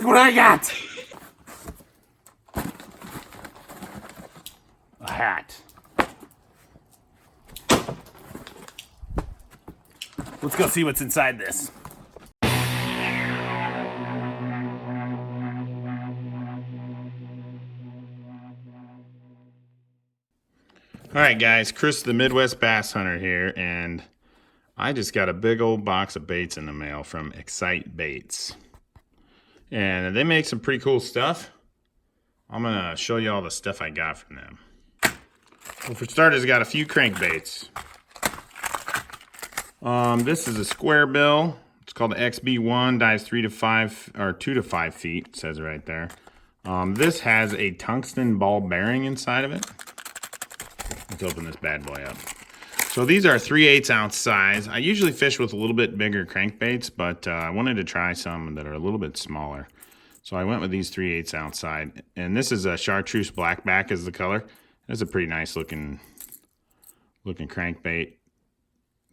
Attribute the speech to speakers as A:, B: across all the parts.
A: what I got. A hat. Let's go see what's inside this. All right, guys, Chris the Midwest Bass Hunter here, and I just got a big old box of baits in the mail from Xcite Baits. And they make some pretty cool stuff. I'm gonna show you all the stuff I got from them. Well, for starters, I got a few crankbaits. This is a square bill. It's called the XB1, dives 3 to 5 or 2 to 5 feet, it says right there. This has a tungsten ball bearing inside of it. Let's open this bad boy up. So these are 3/8 ounce size. I usually fish with a little bit bigger crankbaits, but I wanted to try some that are a little bit smaller. So I went with these 3/8 ounce size. And this is a chartreuse blackback is the color. It's a pretty nice looking crankbait.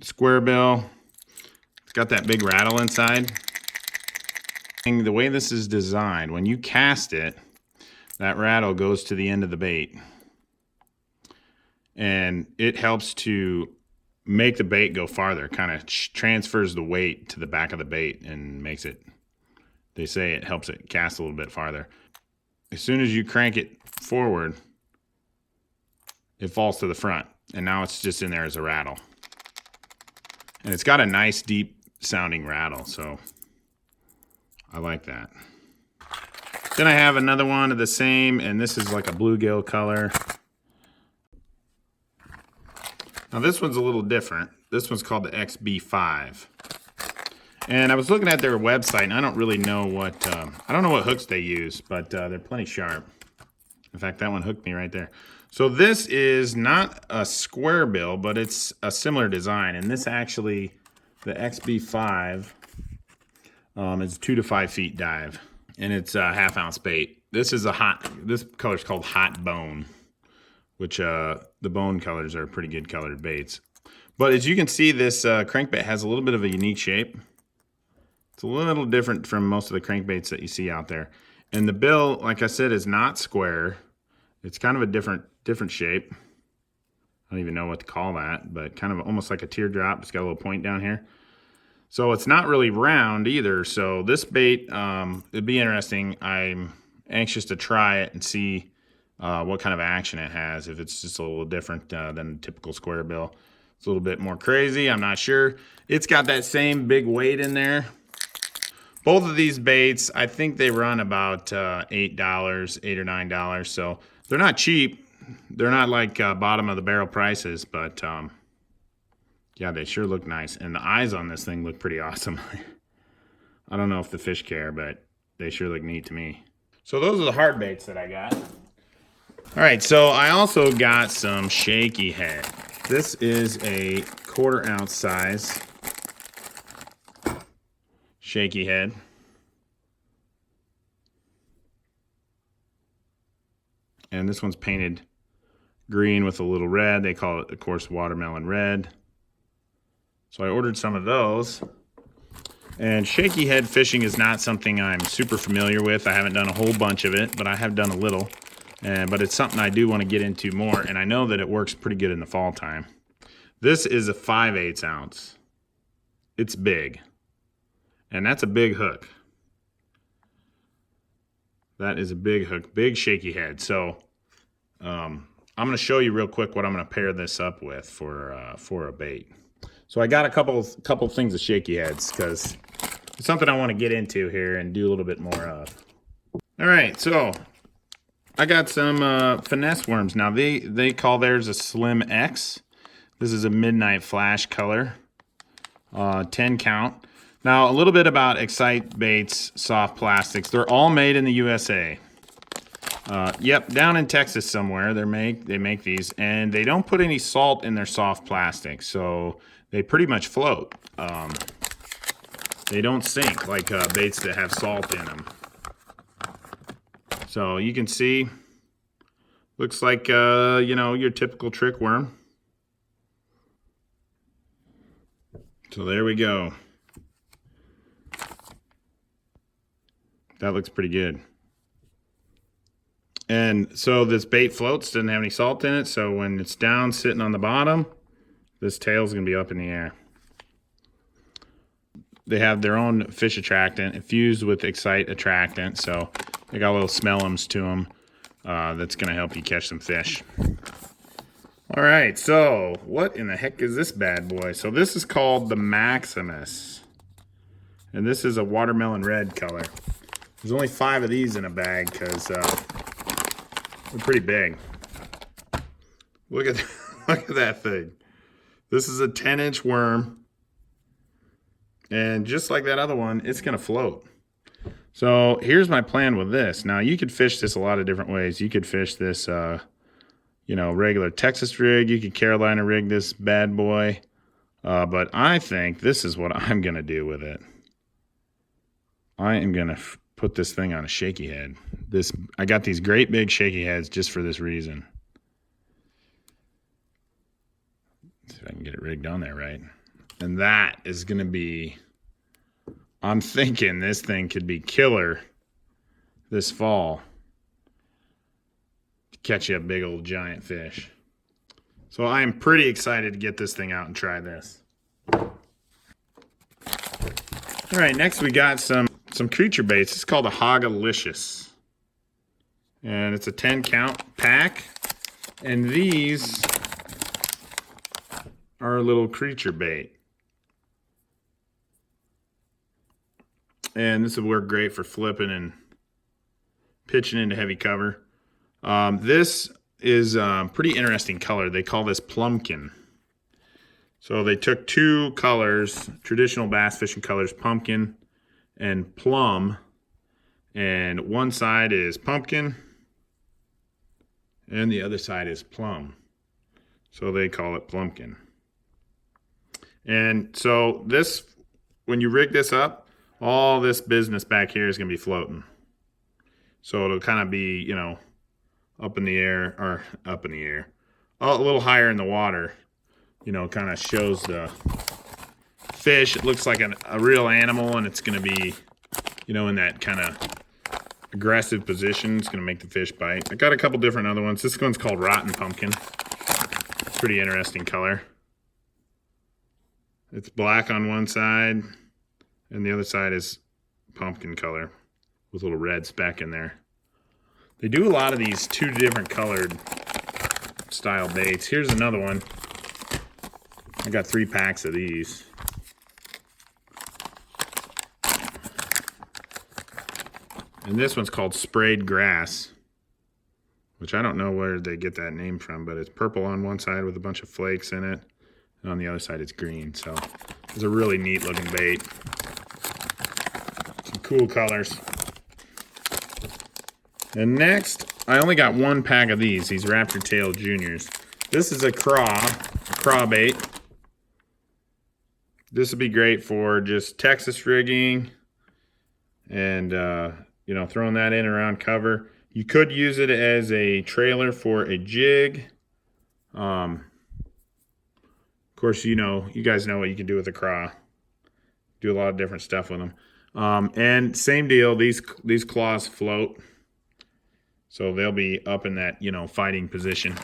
A: Square bill. It's got that big rattle inside. And the way this is designed, when you cast it, that rattle goes to the end of the bait. And it helps to make the bait go farther, kind of transfers the weight to the back of the bait and makes it, they say it helps it cast a little bit farther. As soon as you crank it forward, it falls to the front, and now it's just in there as a rattle. And it's got a nice deep sounding rattle, so I like that. Then I have another one of the same, and this is like a bluegill color. Now this one's a little different. This one's called the XB5. And I was looking at their website, and I don't really know what, I don't know what hooks they use, but they're plenty sharp. In fact, that one hooked me right there. So this is not a square bill, but it's a similar design. And this actually, the XB5, is 2 to 5 feet dive. And it's a 1/2 ounce bait. This is this color's called Hot Bone, which the bone colors are pretty good colored baits. But as you can see, this crankbait has a little bit of a unique shape. It's a little different from most of the crankbaits that you see out there. And the bill, like I said, is not square. It's kind of a different shape. I don't even know what to call that, but kind of almost like a teardrop. It's got a little point down here. So it's not really round either. So this bait, it'd be interesting. I'm anxious to try it and see what kind of action it has, if it's just a little different than the typical square bill. It's a little bit more crazy, I'm not sure. It's got that same big weight in there. Both of these baits, I think they run about $8, $8 or $9, so they're not cheap. They're not like bottom of the barrel prices, but yeah, they sure look nice. And the eyes on this thing look pretty awesome. I don't know if the fish care, but they sure look neat to me. So those are the hard baits that I got. All right, so I also got some Shaky Head. This is a 1/4 ounce size Shaky Head. And this one's painted green with a little red. They call it, of course, watermelon red. So I ordered some of those. And Shaky Head fishing is not something I'm super familiar with. I haven't done a whole bunch of it, but I have done a little. But it's something I do want to get into more, and I know that it works pretty good in the fall time. This is a 5/8 ounce. It's big. And that's a big hook. That is a big hook, big Shaky Head. So I'm going to show you real quick what I'm going to pair this up with for a bait. So I got a couple things of Shaky Heads because it's something I want to get into here and do a little bit more of. All right, so I got some Finesse Worms. Now they call theirs a Slim X. This is a midnight flash color, 10 count. Now a little bit about Xcite Baits soft plastics. They're all made in the USA. Yep, down in Texas somewhere they make these, and they don't put any salt in their soft plastic, so they pretty much float. They don't sink like baits that have salt in them. So you can see, looks like, you know, your typical trick worm. So there we go. That looks pretty good. And so this bait floats, doesn't have any salt in it, so when it's down sitting on the bottom, this tail's gonna be up in the air. They have their own fish attractant infused with Xcite attractant, so they got little smellums to them that's gonna help you catch some fish. All right, so what in the heck is this bad boy? So this is called the Maximus, and this is a watermelon red color. There's only 5 of these in a bag because they're pretty big. Look at look at that thing. This is a 10-inch worm, and just like that other one, it's gonna float. So here's my plan with this. Now you could fish this a lot of different ways. You could fish this, you know, regular Texas rig. You could Carolina rig this bad boy, but I think this is what I'm gonna do with it. I am gonna put this thing on a shaky head. I got these great big shaky heads just for this reason. See if I can get it rigged on there right. And that is gonna be, I'm thinking this thing could be killer this fall to catch you a big old giant fish. So I am pretty excited to get this thing out and try this. All right, next we got some creature baits. It's called a Licious. And it's a 10 count pack. And these are a little creature bait. And this will work great for flipping and pitching into heavy cover. This is a pretty interesting color. They call this pumpkin. So they took 2 colors, traditional bass fishing colors, pumpkin and plum. And one side is pumpkin and the other side is plum. So they call it pumpkin. And so this, when you rig this up, all this business back here is going to be floating. So it'll kind of be, you know, up in the air, a little higher in the water. You know, kind of shows the fish. It looks like a real animal, and it's going to be, you know, in that kind of aggressive position. It's going to make the fish bite. I got a couple different other ones. This one's called Rotten Pumpkin. Pretty interesting color. It's black on one side, and the other side is pumpkin color with little red speck in there. They do a lot of these 2 different colored style baits. Here's another one. I got 3 packs of these. And this one's called Sprayed Grass, which I don't know where they get that name from, but it's purple on one side with a bunch of flakes in it. And on the other side, it's green. So it's a really neat looking bait. Some cool colors. And next, I only got 1 pack of these Raptor Tail Juniors. This is a craw bait. This would be great for just Texas rigging and, you know, throwing that in around cover. You could use it as a trailer for a jig. Of course, you know, you guys know what you can do with a craw. Do a lot of different stuff with them. And same deal, these claws float. So they'll be up in that, you know, fighting position.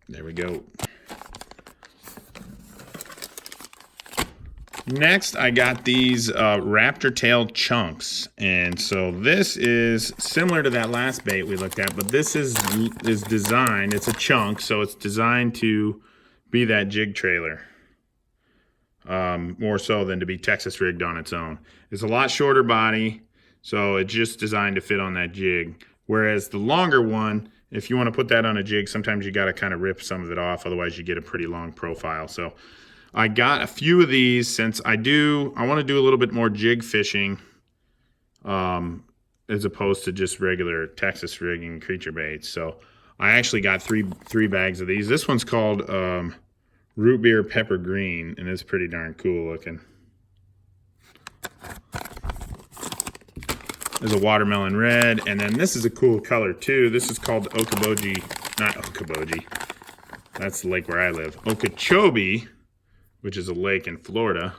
A: There we go. Next, I got these Raptor Tail chunks. And so this is similar to that last bait we looked at, but this is designed, it's a chunk, so it's designed to be that jig trailer. More so than to be Texas rigged on its own. It's a lot shorter body, so it's just designed to fit on that jig. Whereas the longer one, if you want to put that on a jig, sometimes you got to kind of rip some of it off, otherwise you get a pretty long profile. So I got a few of these since I want to do a little bit more jig fishing as opposed to just regular Texas rigging creature baits. So I actually got three bags of these. This one's called Root Beer Pepper Green, and it's pretty darn cool looking. There's a watermelon red, and then this is a cool color too. This is called Okoboji, not Okoboji. That's the lake where I live. Okeechobee, which is a lake in Florida.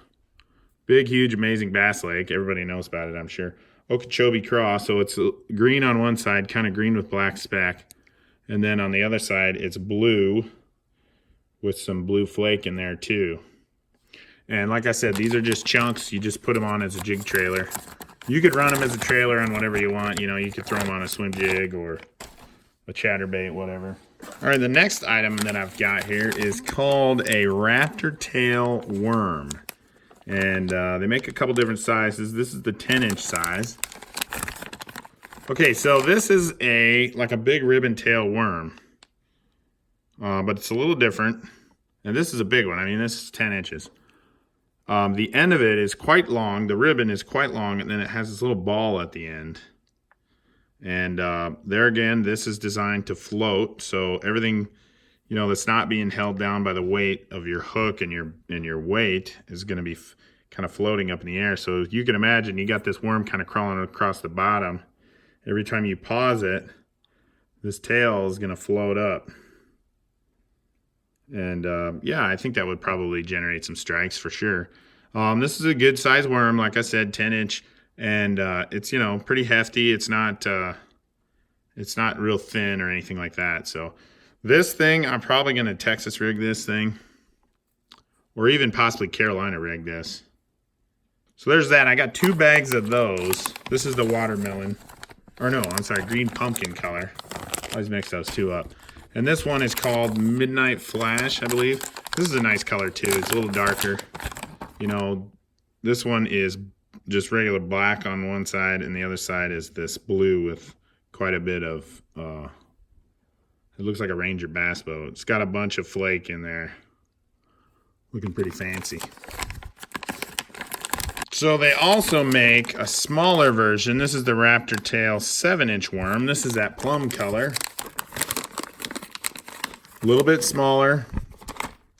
A: Big, huge, amazing bass lake. Everybody knows about it, I'm sure. Okeechobee cross. So it's green on one side, kind of green with black speck. And then on the other side, it's blue with some blue flake in there too. And like I said, these are just chunks. You just put them on as a jig trailer. You could run them as a trailer on whatever you want. You know, you could throw them on a swim jig or a chatterbait, whatever. All right, the next item that I've got here is called a Raptor Tail worm. And they make a couple different sizes. This is the 10-inch size. Okay, so this is like a big ribbon tail worm. But it's a little different. And this is a big one. I mean, this is 10 inches. The end of it is quite long. The ribbon is quite long, and then it has this little ball at the end. And there again, this is designed to float. So everything, you know, that's not being held down by the weight of your hook and your weight is going to be kind of floating up in the air. So you can imagine you got this worm kind of crawling across the bottom. Every time you pause it, this tail is going to float up. And yeah, I think that would probably generate some strikes for sure. This is a good size worm, like I said, 10-inch, and it's, you know, pretty hefty. It's not real thin or anything like that. So this thing, I'm probably going to Texas rig this thing, or even possibly Carolina rig this. So there's that. I got 2 bags of those. This is the watermelon, or no, I'm sorry, green pumpkin color. I always mix those two up. And this one is called Midnight Flash, I believe. This is a nice color too. It's a little darker. You know, this one is just regular black on one side, and the other side is this blue with quite a bit of, it looks like a Ranger bass boat. It's got a bunch of flake in there. Looking pretty fancy. So they also make a smaller version. This is the Raptor Tail 7-inch worm. This is that plum color. A little bit smaller.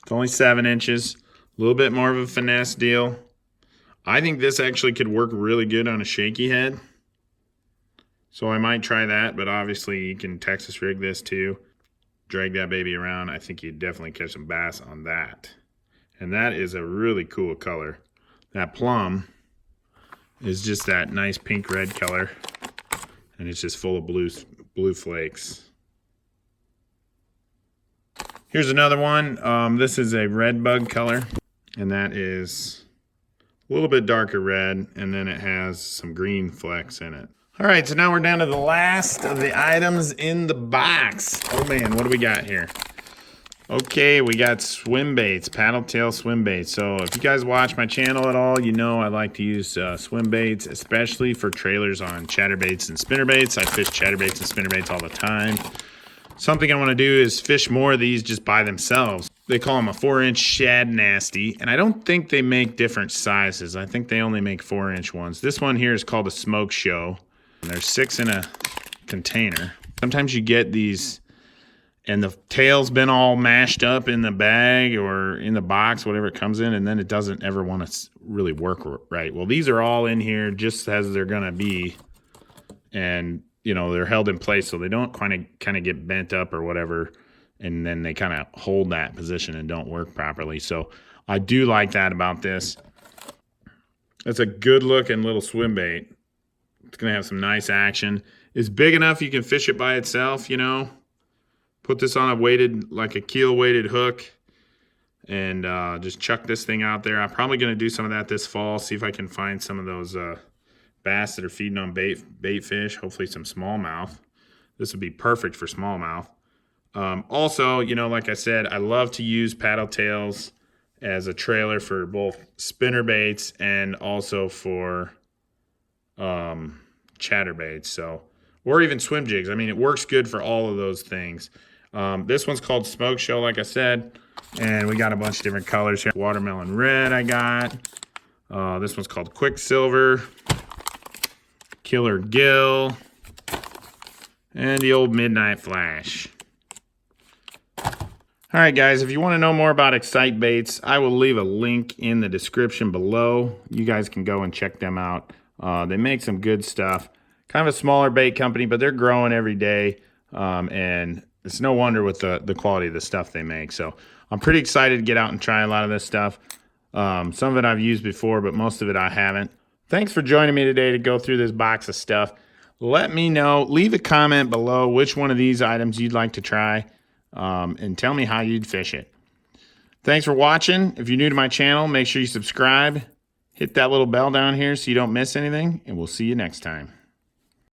A: It's only 7 inches. A little bit more of a finesse deal. I think this actually could work really good on a shaky head. So I might try that, but obviously you can Texas rig this too. Drag that baby around. I think you'd definitely catch some bass on that. And that is a really cool color. That plum is just that nice pink red color. And it's just full of blue flakes. Here's another one. This is a red bug color, and that is a little bit darker red, and then it has some green flecks in it. All right, so now we're down to the last of the items in the box. Oh man, what do we got here? Okay, we got swim baits, paddle tail swim baits. So if you guys watch my channel at all, you know I like to use swim baits, especially for trailers on chatterbaits and spinnerbaits. I fish chatterbaits and spinnerbaits all the time. Something I want to do is fish more of these just by themselves. They call them a 4-inch shad nasty, and I don't think they make different sizes. I think they only make 4-inch ones. This one here is called a smoke show, and there's 6 in a container. Sometimes you get these, and the tail's been all mashed up in the bag or in the box, whatever it comes in, and then it doesn't ever want to really work right. Well, these are all in here just as they're going to be, and you know, they're held in place so they don't kind of get bent up or whatever, and then they kind of hold that position and don't work properly. So I do like that about this. It's a good looking little swim bait. It's gonna have some nice action. It's big enough you can fish it by itself, you know. Put this on a weighted, like a keel weighted hook, and just chuck this thing out there. I'm probably gonna do some of that this fall, see if I can find some of those bass that are feeding on bait fish, hopefully some smallmouth. This would be perfect for smallmouth. Also, you know, like I said, I love to use paddle tails as a trailer for both spinner baits and also for chatterbaits. So, or even swim jigs. I mean, it works good for all of those things. This one's called Smoke Show, like I said, and we got a bunch of different colors here. Watermelon red I got. This one's called Quicksilver. Killer Gill, and the old Midnight Flash. All right, guys, if you want to know more about Xcite Baits, I will leave a link in the description below. You guys can go and check them out. They make some good stuff. Kind of a smaller bait company, but they're growing every day, and it's no wonder with the quality of the stuff they make. So I'm pretty excited to get out and try a lot of this stuff. Some of it I've used before, but most of it I haven't. Thanks for joining me today to go through this box of stuff. Let me know. Leave a comment below which one of these items you'd like to try, and tell me how you'd fish it. Thanks for watching. If you're new to my channel, make sure you subscribe. Hit that little bell down here so you don't miss anything, and we'll see you next time.